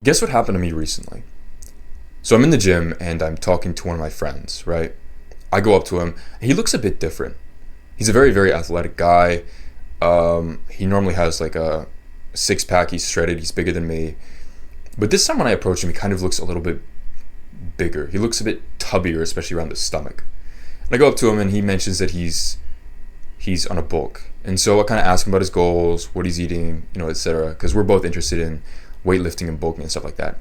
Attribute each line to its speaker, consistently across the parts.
Speaker 1: Guess what happened to me recently? So I'm in the gym and I'm talking to one of my friends, right? I go up to him. He looks a bit different. He's a very, very athletic guy. He normally has like a six pack. He's shredded. He's bigger than me. But this time when I approach him, he kind of looks a little bit bigger. He looks a bit tubbier, especially around the stomach. And I go up to him and he mentions that he's on a bulk. And so I kind of ask him about his goals, what he's eating, etc. Because we're both interested in weightlifting and bulking and stuff like that.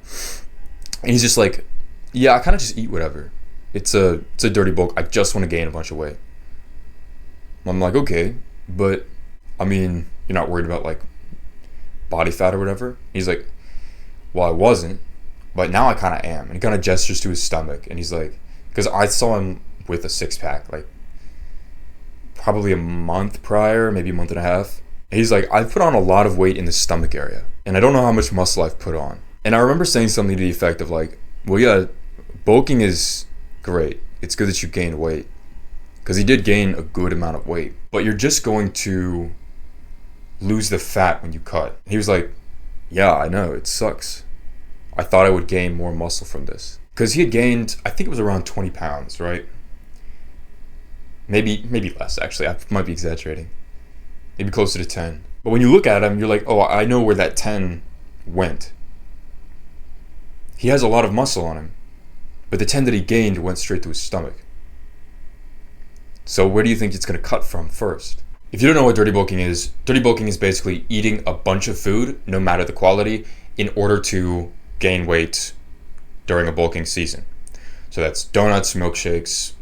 Speaker 1: And he's just like, yeah, I kind of just eat whatever. It's a dirty bulk. I just want to gain a bunch of weight. I'm like, okay, but I mean, you're not worried about like body fat or whatever. He's like, well, I wasn't, but now I kind of am. And he kind of gestures to his stomach, and he's like, because I saw him with a six pack like probably a month prior, maybe a month and a half. And he's like, I've put on a lot of weight in the stomach area, and I don't know how much muscle I've put on. And I remember saying something to the effect of like, well, yeah, bulking is great. It's good that you gain weight. Because he did gain a good amount of weight. But you're just going to lose the fat when you cut. He was like, yeah, I know, it sucks. I thought I would gain more muscle from this. Because he had gained, I think it was around 20 pounds, right? Maybe less, actually. I might be exaggerating. Maybe closer to 10. But when you look at him, you're like, oh, I know where that 10 went. He has a lot of muscle on him. But the 10 that he gained went straight to his stomach. So where do you think it's going to cut from first? If you don't know what dirty bulking is basically eating a bunch of food, no matter the quality, in order to gain weight during a bulking season. So that's donuts, milkshakes,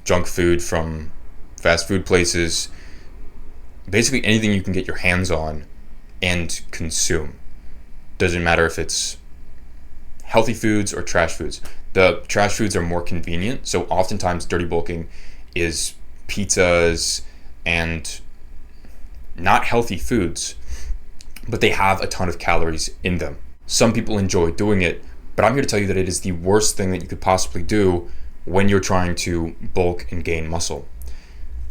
Speaker 1: junk food from fast food places, basically anything you can get your hands on and consume. Doesn't matter if it's healthy foods or trash foods. The trash foods are more convenient, so oftentimes dirty bulking is pizzas and not healthy foods, but they have a ton of calories in them. Some people enjoy doing it, but I'm here to tell you that it is the worst thing that you could possibly do when you're trying to bulk and gain muscle.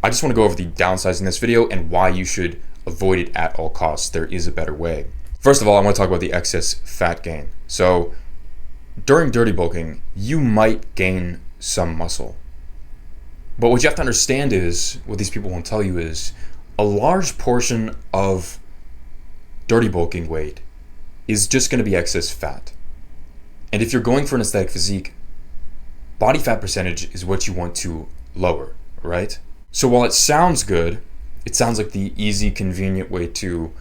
Speaker 1: I just want to go over the downsides in this video and why you should avoid it at all costs. There is a better way. First of all, I want to talk about the excess fat gain. So during dirty bulking, you might gain some muscle. But what you have to understand is, what these people won't tell you is, a large portion of dirty bulking weight is just going to be excess fat. And if you're going for an aesthetic physique, body fat percentage is what you want to lower, right? So while it sounds good, it sounds like the easy, convenient way to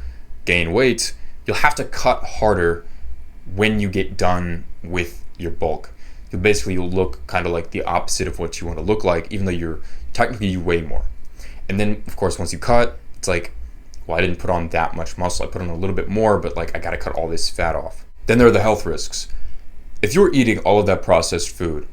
Speaker 1: gain weight, you'll have to cut harder when you get done with your bulk. You'll look kind of like the opposite of what you want to look like, even though you weigh more. And then, of course, once you cut, it's like, well, I didn't put on that much muscle. I put on a little bit more, but like I got to cut all this fat off. Then there are the health risks. If you're eating all of that processed food,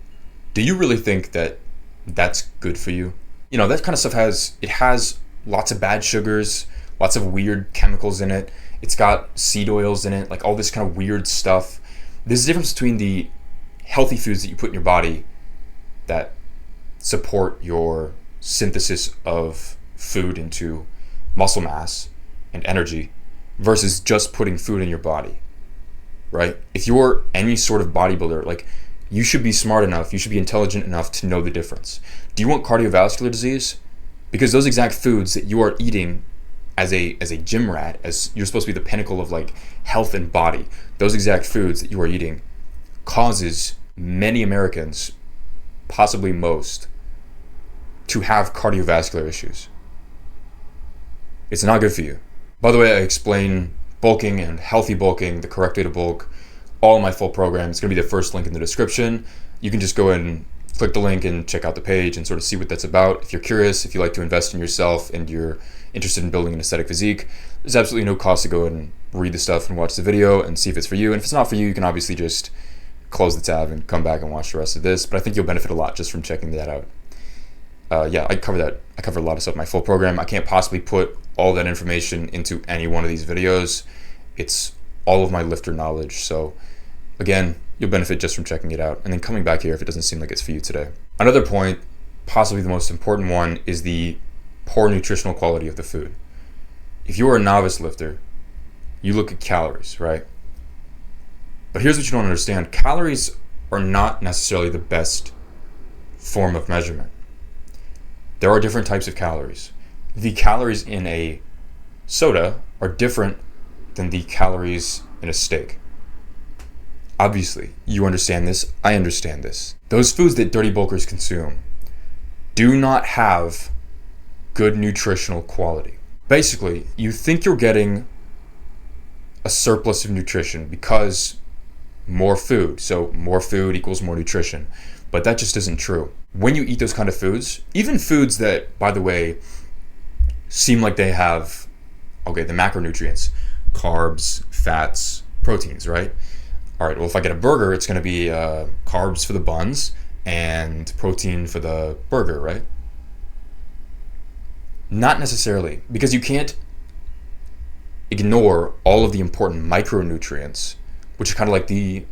Speaker 1: do you really think that that's good for you? That kind of stuff has lots of bad sugars, lots of weird chemicals in it. It's got seed oils in it, like all this kind of weird stuff. There's a difference between the healthy foods that you put in your body that support your synthesis of food into muscle mass and energy versus just putting food in your body, right? If you're any sort of bodybuilder, like, you should be smart enough, you should be intelligent enough to know the difference. Do you want cardiovascular disease? Because those exact foods that you are eating as a gym rat, as you're supposed to be the pinnacle of like health and body, those exact foods that you are eating causes many Americans, possibly most, to have cardiovascular issues. It's not good for you. By the way, I explain bulking and healthy bulking, the correct way to bulk, all in my full program. It's going to be the first link in the description. You can just go and click the link and check out the page and sort of see what that's about. If you're curious, if you like to invest in yourself and you're interested in building an aesthetic physique, there's absolutely no cost to go and read the stuff and watch the video and see if it's for you. And if it's not for you, you can obviously just close the tab and come back and watch the rest of this. But I think you'll benefit a lot just from checking that out. I cover that. I cover a lot of stuff in my full program. I can't possibly put all that information into any one of these videos. It's all of my lifter knowledge. So again, you'll benefit just from checking it out and then coming back here if it doesn't seem like it's for you today. Another point, possibly the most important one, is the poor nutritional quality of the food. If you are a novice lifter, you look at calories, right? But here's what you don't understand. Calories are not necessarily the best form of measurement. There are different types of calories. The calories in a soda are different than the calories in a steak. Obviously, you understand this. I understand this. Those foods that dirty bulkers consume do not have good nutritional quality. Basically, you think you're getting a surplus of nutrition because more food. So more food equals more nutrition. But that just isn't true. When you eat those kind of foods, even foods that, by the way, seem like they have, the macronutrients, carbs, fats, proteins, right? All right, well, if I get a burger, it's going to be carbs for the buns and protein for the burger, right? Not necessarily, because you can't ignore all of the important micronutrients, which are kind of like the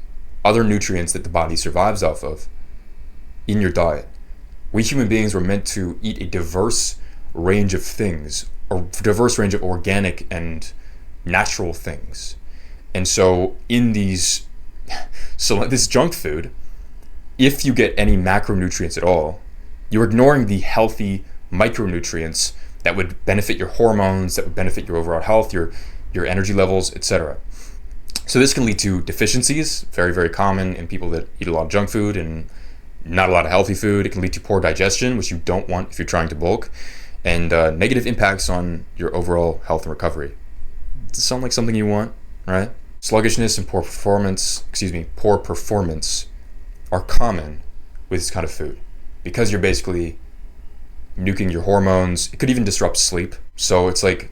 Speaker 1: other nutrients that the body survives off of, in your diet. We human beings were meant to eat a diverse range of things, a diverse range of organic and natural things. And so in these, so this junk food, if you get any macronutrients at all, you're ignoring the healthy micronutrients that would benefit your hormones, that would benefit your overall health, your energy levels, etc. So this can lead to deficiencies, very, very common in people that eat a lot of junk food and not a lot of healthy food. It can lead to poor digestion, which you don't want if you're trying to bulk, and negative impacts on your overall health and recovery. Does it sound like something you want, right? Sluggishness and poor performance are common with this kind of food because you're basically nuking your hormones. It could even disrupt sleep. So it's like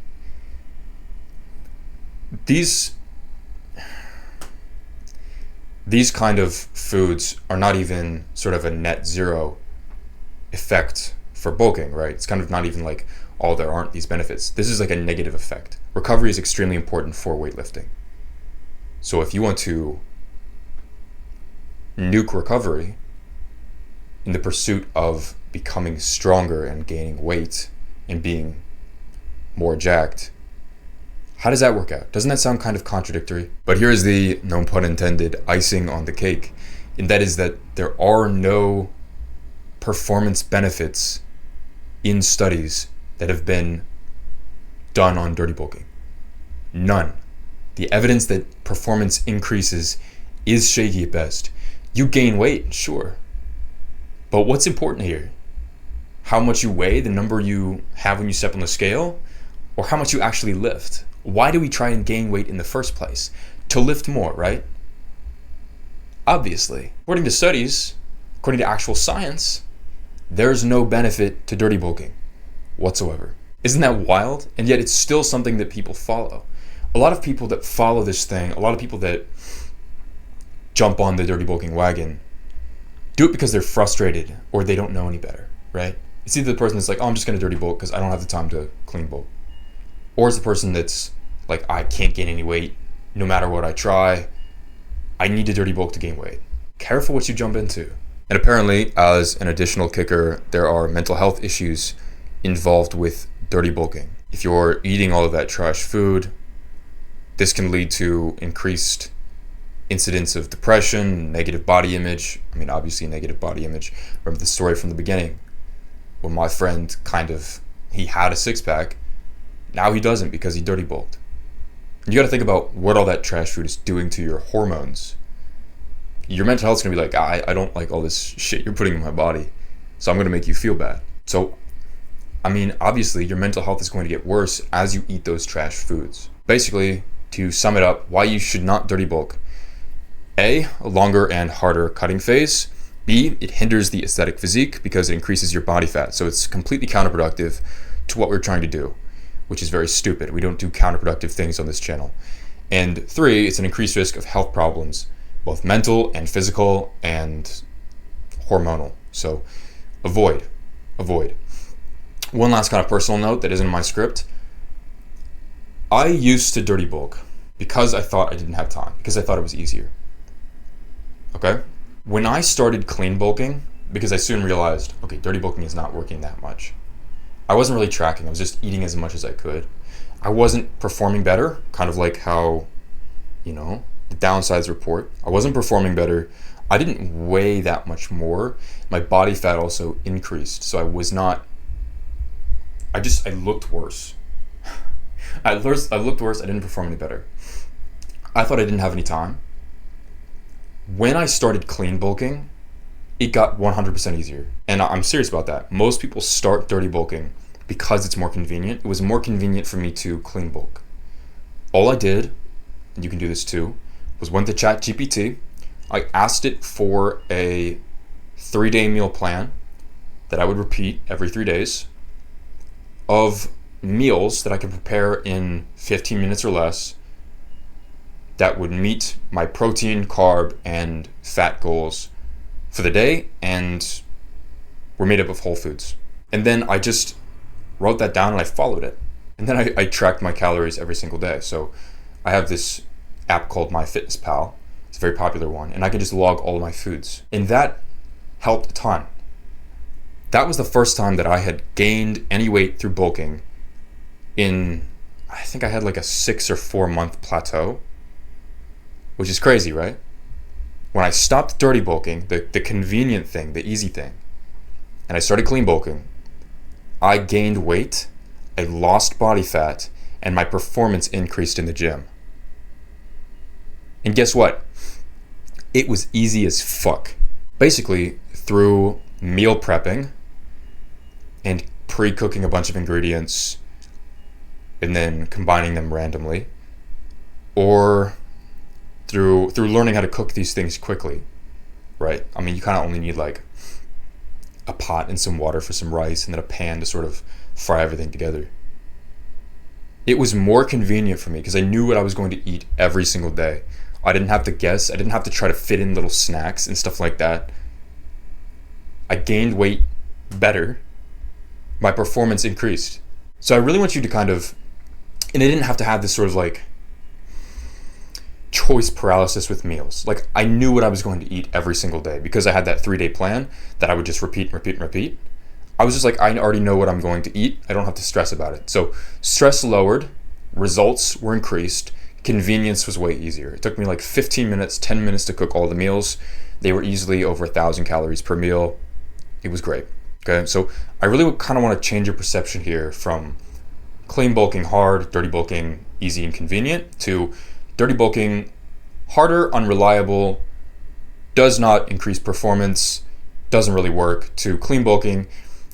Speaker 1: these kind of foods are not even sort of a net zero effect for bulking, right? It's kind of not even like, oh, there aren't these benefits. This is like a negative effect. Recovery is extremely important for weightlifting. So if you want to nuke recovery in the pursuit of becoming stronger and gaining weight and being more jacked, how does that work out? Doesn't that sound kind of contradictory? But here is the, no pun intended, icing on the cake. And that is that there are no performance benefits in studies that have been done on dirty bulking. None. The evidence that performance increases is shaky at best. You gain weight, sure. But what's important here? How much you weigh, the number you have when you step on the scale, or how much you actually lift? Why do we try and gain weight in the first place? To lift more, right? Obviously. According to studies, according to actual science, there's no benefit to dirty bulking whatsoever. Isn't that wild? And yet it's still something that people follow. A lot of people that follow this thing, a lot of people that jump on the dirty bulking wagon, do it because they're frustrated or they don't know any better, right? It's either the person that's like, oh, I'm just going to dirty bulk because I don't have the time to clean bulk. Or it's the person that's like, I can't gain any weight no matter what I try. I need to dirty bulk to gain weight. Careful what you jump into. And apparently, as an additional kicker, there are mental health issues involved with dirty bulking. If you're eating all of that trash food, this can lead to increased incidents of depression, negative body image. I mean, obviously negative body image. Remember the story from the beginning when my friend he had a six-pack. Now he doesn't because he dirty bulked. You got to think about what all that trash food is doing to your hormones. Your mental health's going to be like, I don't like all this shit you're putting in my body, so I'm going to make you feel bad. So, I mean, obviously your mental health is going to get worse as you eat those trash foods. Basically, to sum it up, why you should not dirty bulk. A longer and harder cutting phase. B, it hinders the aesthetic physique because it increases your body fat. So it's completely counterproductive to what we're trying to do, which is very stupid. We don't do counterproductive things on this channel. And 3, it's an increased risk of health problems, both mental and physical and hormonal. So avoid. One last kind of personal note that isn't in my script. I used to dirty bulk because I thought I didn't have time, because I thought it was easier. Okay? When I started clean bulking, because I soon realized, okay, dirty bulking is not working that much. I wasn't really tracking. I was just eating as much as I could. I wasn't performing better, kind of like how, the the downsides report. I wasn't performing better. I didn't weigh that much more. My body fat also increased. So I looked worse. I looked worse. I didn't perform any better. I thought I didn't have any time. When I started clean bulking, it got 100% easier. And I'm serious about that. Most people start dirty bulking because it's more convenient. It was more convenient for me to clean bulk. All I did, and you can do this too, was went to ChatGPT. I asked it for a 3-day meal plan that I would repeat every 3 days of meals that I could prepare in 15 minutes or less that would meet my protein, carb, and fat goals for the day and were made up of whole foods. And then I just wrote that down and I followed it. And then I tracked my calories every single day. So I have this app called MyFitnessPal. It's a very popular one. And I can just log all of my foods. And that helped a ton. That was the first time that I had gained any weight through bulking in, I think I had like a 6 or 4 month plateau, which is crazy, right? When I stopped dirty bulking, the convenient thing, the easy thing, and I started clean bulking, I gained weight, I lost body fat, and my performance increased in the gym. And guess what? It was easy as fuck. Basically, through meal prepping and pre-cooking a bunch of ingredients and then combining them randomly, or through learning how to cook these things quickly, right? I mean, you kind of only need like a pot and some water for some rice and then a pan to sort of fry everything together. It was more convenient for me because I knew what I was going to eat every single day. I didn't have to guess. I didn't have to try to fit in little snacks and stuff like that. I gained weight better. My performance increased. So I really want you to kind of, and I didn't have to have this sort of like choice paralysis with meals. Like I knew what I was going to eat every single day because I had that 3-day plan that I would just repeat. I was just like, I already know what I'm going to eat. I don't have to stress about it. So stress lowered, results were increased, convenience was way easier. It took me like 15 minutes, 10 minutes to cook all the meals. They were easily over 1,000 calories per meal. It was great. Okay, so I really kind of want to change your perception here from clean bulking hard, dirty bulking easy and convenient, to dirty bulking harder, unreliable, does not increase performance, doesn't really work, to clean bulking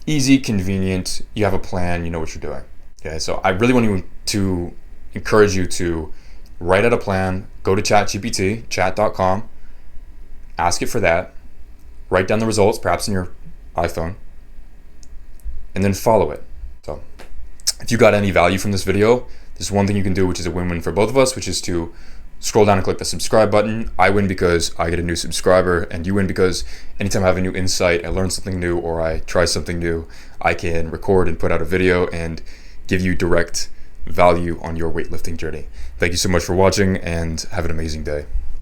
Speaker 1: easy, convenient, you have a plan, you know what you're doing. Okay, so I really want to encourage you to write out a plan, go to ChatGPT, chat.com, ask it for that, write down the results, perhaps in your iPhone, and then follow it. So if you got any value from this video, there's one thing you can do which is a win-win for both of us, which is to scroll down and click the subscribe button. I win because I get a new subscriber, and you win because anytime I have a new insight, I learn something new, or I try something new, I can record and put out a video and give you direct value on your weightlifting journey. Thank you so much for watching, and have an amazing day.